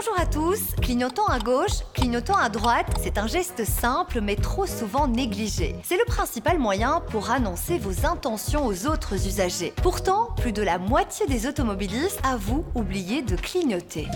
Bonjour à tous. Clignotant à gauche, clignotant à droite, c'est un geste simple mais trop souvent négligé. C'est le principal moyen pour annoncer vos intentions aux autres usagers. Pourtant, plus de la moitié des automobilistes avouent oublier de clignoter.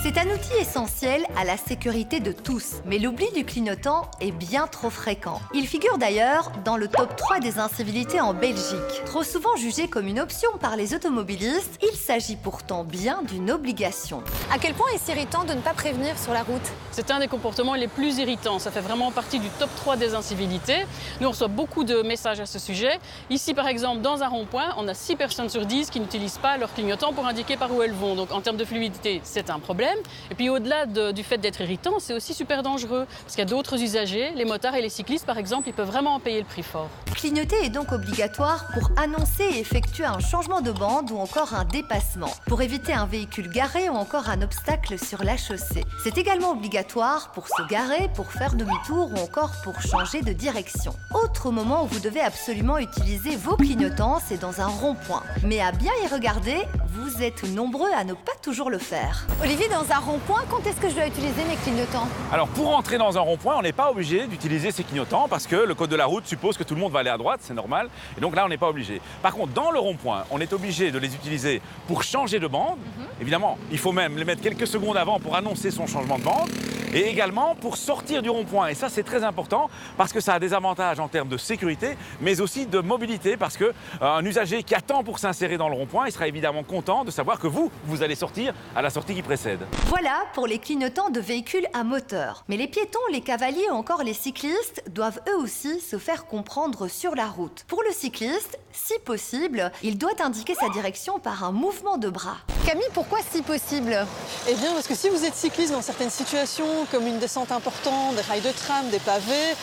C'est un outil essentiel à la sécurité de tous, mais l'oubli du clignotant est bien trop fréquent. Il figure d'ailleurs dans le top 3 des incivilités en Belgique. Trop souvent jugé comme une option par les automobilistes, il s'agit pourtant bien d'une obligation. À quel point est-ce irritant de ne pas prévenir sur la route? C'est un des comportements les plus irritants. Ça fait vraiment partie du top 3 des incivilités. Nous, on reçoit beaucoup de messages à ce sujet. Ici, par exemple, dans un rond-point, on a 6 personnes sur 10 qui n'utilisent pas leur clignotant pour indiquer par où elles vont. Donc, en termes de fluidité, c'est un problème. Et puis au-delà du fait d'être irritant, c'est aussi super dangereux. Parce qu'il y a d'autres usagers, les motards et les cyclistes par exemple, ils peuvent vraiment en payer le prix fort. Clignoter est donc obligatoire pour annoncer et effectuer un changement de bande ou encore un dépassement, pour éviter un véhicule garé ou encore un obstacle sur la chaussée. C'est également obligatoire pour se garer, pour faire demi-tour ou encore pour changer de direction. Autre moment où vous devez absolument utiliser vos clignotants, c'est dans un rond-point. Mais à bien y regarder, vous êtes nombreux à ne pas toujours le faire. Olivier, dans un rond-point, quand est-ce que je dois utiliser mes clignotants? Alors pour entrer dans un rond-point, on n'est pas obligé d'utiliser ces clignotants parce que le code de la route suppose que tout le monde va aller à droite, c'est normal. Et donc là, on n'est pas obligé. Par contre, dans le rond-point, on est obligé de les utiliser pour changer de bande. Évidemment, il faut même les mettre quelques secondes avant pour annoncer son changement de bande. Et également pour sortir du rond-point. Et ça, c'est très important parce que ça a des avantages en termes de sécurité, mais aussi de mobilité parce qu'un usager qui attend pour s'insérer dans le rond-point, il sera évidemment content de savoir que vous allez sortir à la sortie qui précède. Voilà pour les clignotants de véhicules à moteur. Mais les piétons, les cavaliers ou encore les cyclistes doivent eux aussi se faire comprendre sur la route. Pour le cycliste, si possible, il doit indiquer sa direction par un mouvement de bras. Camille, pourquoi si possible? Eh bien, parce que si vous êtes cycliste dans certaines situations, comme une descente importante, des rails de tram, des pavés,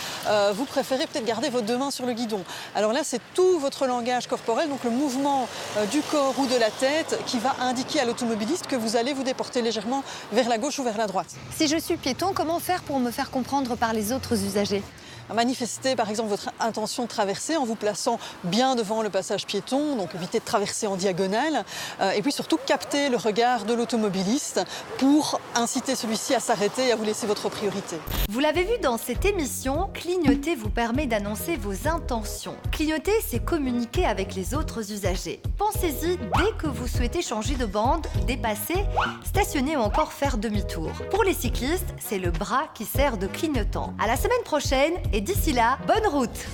vous préférez peut-être garder vos deux mains sur le guidon. Alors là, c'est tout votre langage corporel, donc le mouvement du corps ou de la tête qui va indiquer à l'automobiliste que vous allez vous déporter légèrement vers la gauche ou vers la droite. Si je suis piéton, comment faire pour me faire comprendre par les autres usagers? Manifestez par exemple votre intention de traverser en vous plaçant bien devant le passage piéton, donc évitez de traverser en diagonale, et puis surtout capter le regard de l'automobiliste pour inciter celui-ci à s'arrêter et à vous laisser votre priorité. Vous l'avez vu dans cette émission, clignoter vous permet d'annoncer vos intentions. Clignoter, c'est communiquer avec les autres usagers. Pensez-y dès que vous souhaitez changer de bande, dépasser, stationner ou encore faire demi-tour. Pour les cyclistes, c'est le bras qui sert de clignotant. À la semaine prochaine et d'ici là, bonne route!